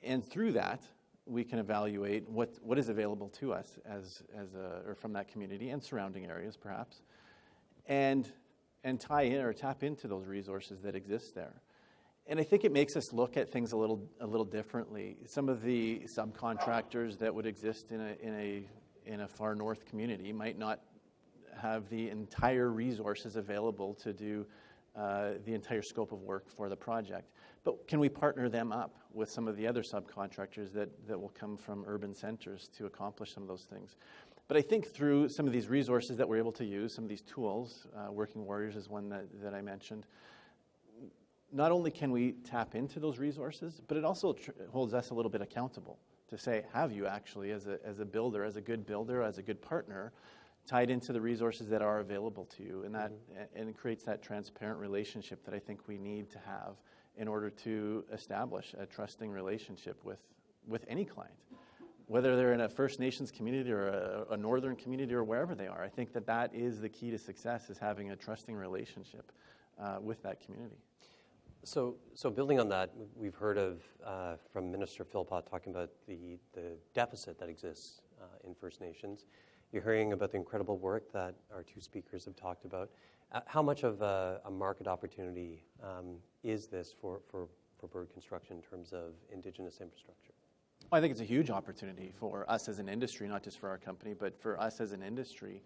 And through that, we can evaluate what is available to us or from that community and surrounding areas, perhaps, and tie in or tap into those resources that exist there. And I think it makes us look at things a little differently. Some of the subcontractors that would exist in a far north community might not have the entire resources available to do the entire scope of work for the project. But can we partner them up with some of the other subcontractors that will come from urban centers to accomplish some of those things? But I think through some of these resources that we're able to use, some of these tools, Working Warriors is one that I mentioned, not only can we tap into those resources, but it also holds us a little bit accountable to say, have you actually, as a builder, as a good builder, as a good partner, tied into the resources that are available to you, and it creates that transparent relationship that I think we need to have in order to establish a trusting relationship with any client, whether they're in a First Nations community or a northern community or wherever they are. I think that is the key to success, is having a trusting relationship with that community. So building on that, we've heard of from Minister Philpott talking about the deficit that exists in First Nations. You're hearing about the incredible work that our two speakers have talked about. How much of a market opportunity is this for bird construction in terms of Indigenous infrastructure? I think it's a huge opportunity for us as an industry, not just for our company, but for us as an industry.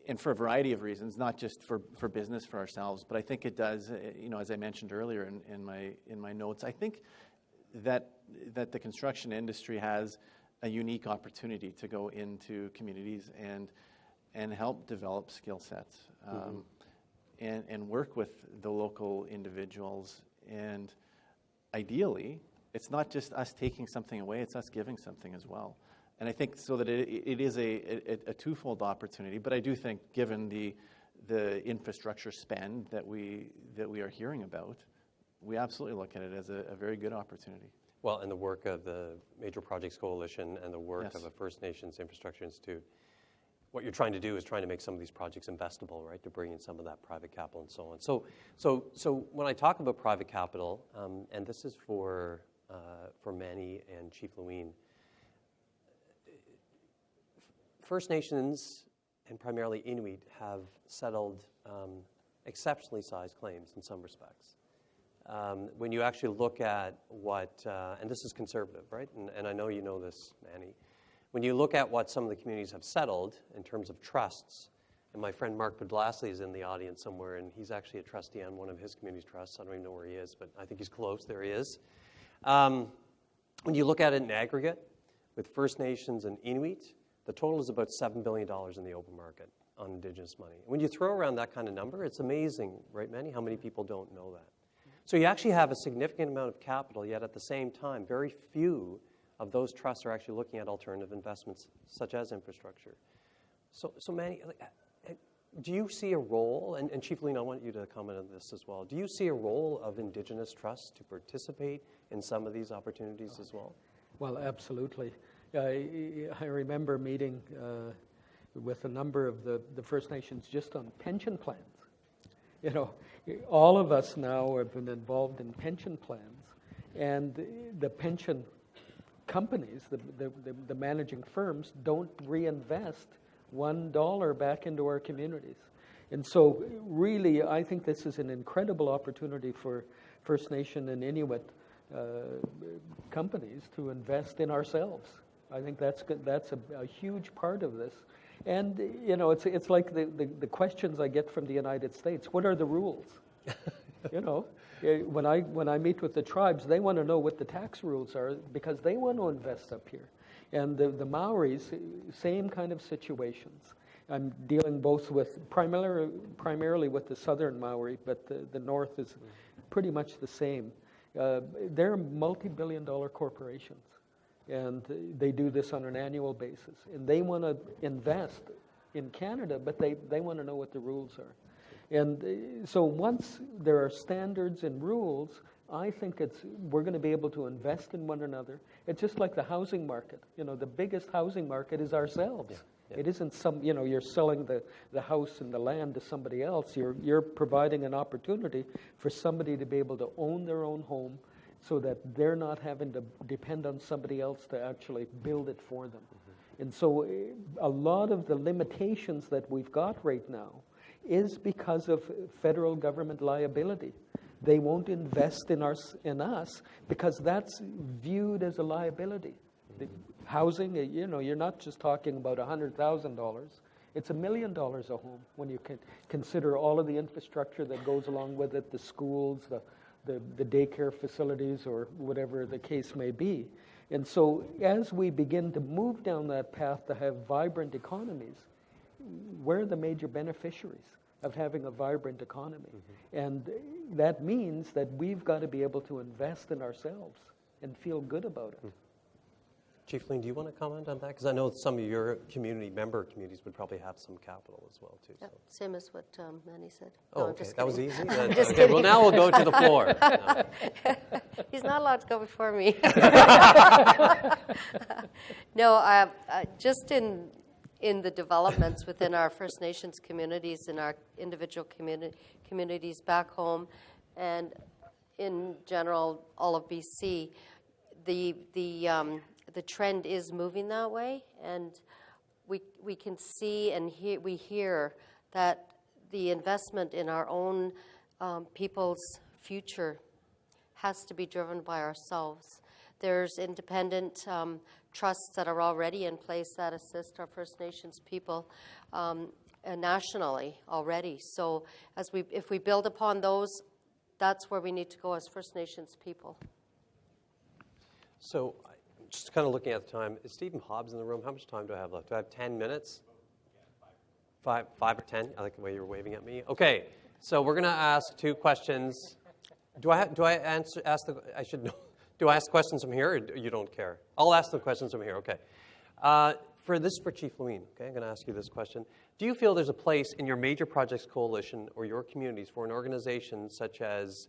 And for a variety of reasons, not just for business, for ourselves, but I think it does, as I mentioned earlier in my notes, I think that the construction industry has a unique opportunity to go into communities and help develop skill sets. and work with the local individuals. And ideally, it's not just us taking something away, it's us giving something as well. And I think so that it is a twofold opportunity, but I do think given the infrastructure spend that we are hearing about, we absolutely look at it as a very good opportunity. Well, and the work of the Major Projects Coalition and the work Yes. of the First Nations Infrastructure Institute, what you're trying to do is trying to make some of these projects investable, right, to bring in some of that private capital and so on. So when I talk about private capital, and this is for Manny and Chief Leween, First Nations and primarily Inuit have settled exceptionally sized claims in some respects. When you actually look at what, and this is conservative, right? And I know you know this, Manny. When you look at what some of the communities have settled in terms of trusts, and my friend Mark Podlasley is in the audience somewhere, and he's actually a trustee on one of his community's trusts. I don't even know where he is, but I think he's close. There he is. When you look at it in aggregate, with First Nations and Inuit, the total is about $7 billion in the open market on Indigenous money. When you throw around that kind of number, it's amazing, right, Manny, how many people don't know that. So you actually have a significant amount of capital, yet at the same time, very few of those trusts are actually looking at alternative investments, such as infrastructure. So Manny, do you see a role, and Chief Leween, I want you to comment on this as well, do you see a role of Indigenous trusts to participate in some of these opportunities as well? Well, absolutely. I remember meeting with a number of the First Nations just on pension plans. You know, all of us now have been involved in pension plans, and the pension companies, the managing firms, don't reinvest $1 back into our communities. And so really, I think this is an incredible opportunity for First Nation and Inuit companies to invest in ourselves. I think that's a huge part of this. And, you know, it's like the questions I get from the United States. What are the rules? You know, when I meet with the tribes, they want to know what the tax rules are because they want to invest up here. And the Maoris, same kind of situations. I'm dealing both with primarily with the southern Maori, but the north is pretty much the same. They're multi-billion-dollar corporations, and they do this on an annual basis. And they want to invest in Canada, but they want to know what the rules are. And so once there are standards and rules, I think we're going to be able to invest in one another. It's just like the housing market. You know, the biggest housing market is ourselves. Yeah. It isn't you're selling the house and the land to somebody else. You're providing an opportunity for somebody to be able to own their own home so that they're not having to depend on somebody else to actually build it for them. Mm-hmm. And so a lot of the limitations that we've got right now is because of federal government liability. They won't invest in us because that's viewed as a liability. The housing, you know, you're not just talking about $100,000. It's $1 million a home when you can consider all of the infrastructure that goes along with it, the schools, the daycare facilities, or whatever the case may be. And so as we begin to move down that path to have vibrant economies, we're the major beneficiaries of having a vibrant economy. Mm-hmm. And that means that we've got to be able to invest in ourselves and feel good about it. Mm-hmm. Chief Leween, do you want to comment on that? Because I know some of your member communities would probably have some capital as well, too. Yeah, so. Same as what Manny said. Oh, no, okay. That was easy? Okay, well, now we'll go to the floor. No. He's not allowed to go before me. No, just in the developments within our First Nations communities, in our individual communities back home, and in general, all of BC, the trend is moving that way, and we can see and hear that the investment in our own people's future has to be driven by ourselves. There's independent trusts that are already in place that assist our First Nations people nationally already. So if we build upon those, that's where we need to go as First Nations people. So just kind of looking at the time, is Stephen Hobbs in the room? How much time do I have left? Do I have 10 minutes? 5 or 10? I like the way you're waving at me. Okay, So we're going to ask 2 questions. Do I ask questions from here, or you don't care? I'll ask the questions from here. Okay. For Chief Leween. Okay, I'm going to ask you this question. Do you feel there's a place in your major projects coalition or your communities for an organization such as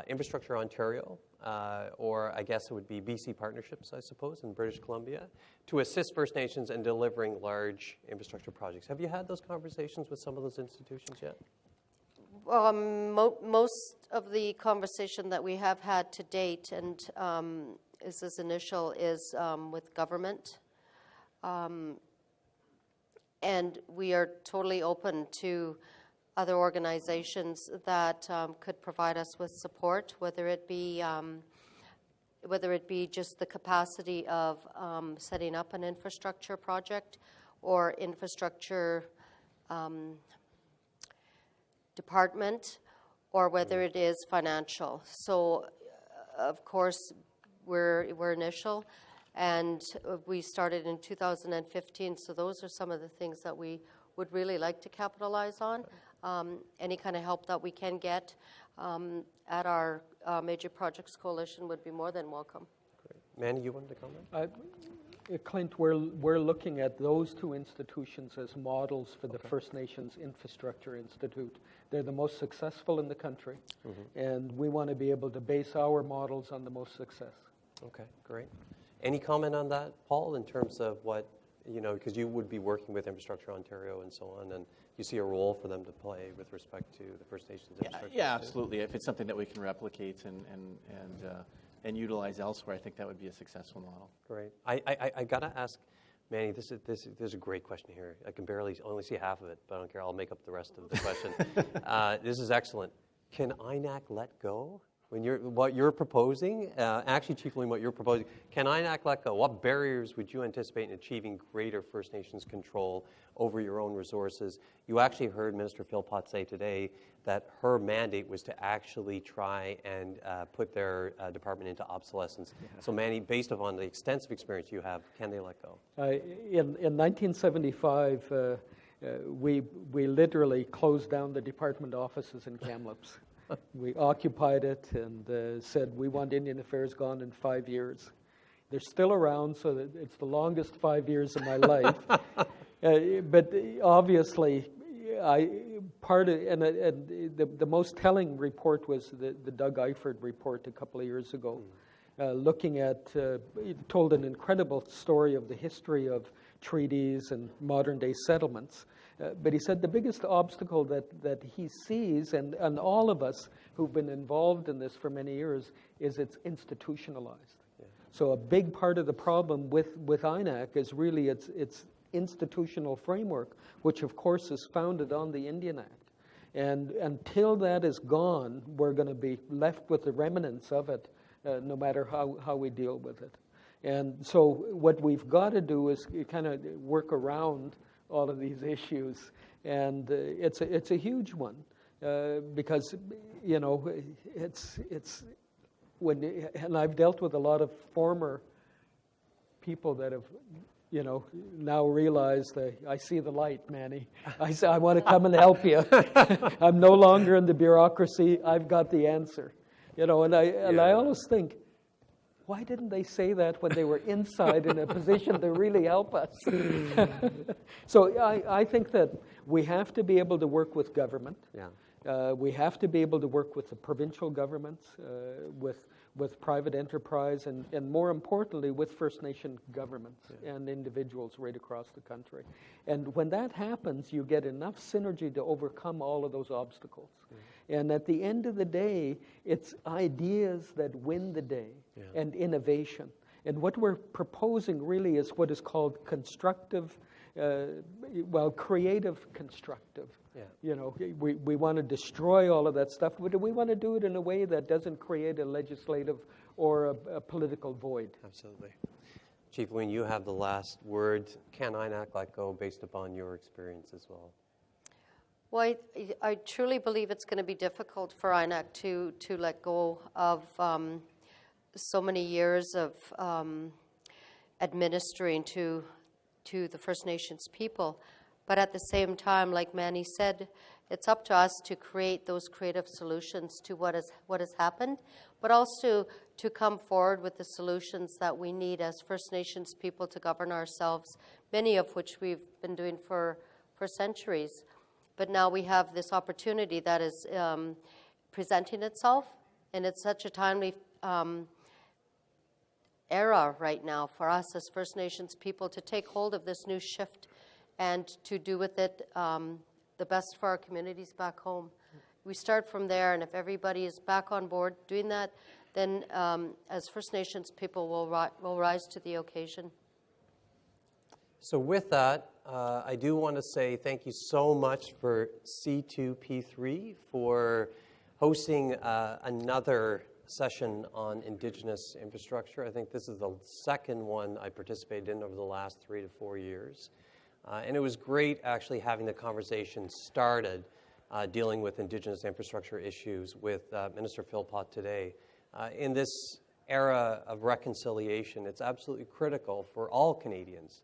Infrastructure Ontario, or I guess it would be BC Partnerships, I suppose, in British Columbia, to assist First Nations in delivering large infrastructure projects? Have you had those conversations with some of those institutions yet? Most of the conversation that we have had to date, and is this initial, is with government. And we are totally open to other organizations that could provide us with support, whether it be just the capacity of setting up an infrastructure project or infrastructure department, or whether it is financial. So, of course, we're initial, and we started in 2015. So those are some of the things that we would really like to capitalize on. Any kind of help that we can get at our Major Projects Coalition would be more than welcome. Great. Manny, you wanted to comment? Clint, we're looking at those 2 institutions as models for the First Nations Infrastructure Institute. They're the most successful in the country, and we want to be able to base our models on the most success. Okay, great. Any comment on that, Paul, in terms of what, because you would be working with Infrastructure Ontario and so on, and you see a role for them to play with respect to the First Nations infrastructure? Yeah, absolutely. If it's something that we can replicate and utilize elsewhere, I think that would be a successful model. Great. I got to ask, Manny, this is a great question here. I can barely only see half of it, but I don't care. I'll make up the rest of the question. This is excellent. Can INAC let go? What you're proposing, actually, Chief Leween, what you're proposing, can INAC let go? What barriers would you anticipate in achieving greater First Nations control over your own resources? You actually heard Minister Philpott say today that her mandate was to actually try and put their department into obsolescence. Yeah. So, Manny, based upon the extensive experience you have, can they let go? In 1975, we literally closed down the department offices in Kamloops. We occupied it and said, we want Indian Affairs gone in 5 years. They're still around, so that it's the longest 5 years of my life. But obviously, the most telling report was the Doug Eifert report a couple of years ago, looking at, it told an incredible story of the history of treaties and modern-day settlements. But he said the biggest obstacle that he sees, and all of us who've been involved in this for many years, is it's institutionalized. Yeah. So a big part of the problem with INAC is really its institutional framework, which of course is founded on the Indian Act. And until that is gone, we're going to be left with the remnants of it, no matter how we deal with it. And so what we've got to do is kind of work around all of these issues, and it's a huge one because it's when, and I've dealt with a lot of former people that have now realized that I see the light, Manny. I want to come and help you. I'm no longer in the bureaucracy. I've got the answer, and I always think, why didn't they say that when they were inside in a position to really help us? So I think that we have to be able to work with government. Yeah. We have to be able to work with the provincial governments, with private enterprise, and more importantly, with First Nation governments and individuals right across the country. And when that happens, you get enough synergy to overcome all of those obstacles. And at the end of the day, it's ideas that win the day, and innovation. And what we're proposing really is what is called constructive, creative constructive. Yeah. We want to destroy all of that stuff, but we want to do it in a way that doesn't create a legislative or a political void. Absolutely. Chief Leween, you have the last word. Can INAC let go based upon your experience as well? Well, I truly believe it's going to be difficult for INAC to let go of so many years of administering to the First Nations people. But at the same time, like Manny said, It's up to us to create those creative solutions to what has happened, but also to come forward with the solutions that we need as First Nations people to govern ourselves, many of which we've been doing for centuries. But now we have this opportunity that is presenting itself, and it's such a timely era right now for us as First Nations people to take hold of this new shift and to do with it the best for our communities back home. We start from there, and if everybody is back on board doing that, then as First Nations people will rise to the occasion. So with that, I do want to say thank you so much for C2P3 for hosting another session on Indigenous infrastructure. I think this is the second one I participated in over the last 3 to 4 years. And it was great actually having the conversation started dealing with Indigenous infrastructure issues with Minister Philpott today. In this era of reconciliation, it's absolutely critical for all Canadians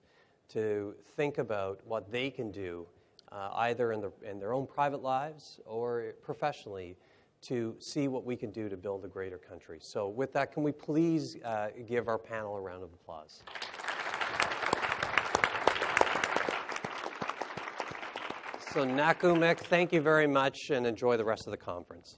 to think about what they can do either in their own private lives or professionally to see what we can do to build a greater country. So with that, can we please give our panel a round of applause? So Nakumek, thank you very much, and enjoy the rest of the conference.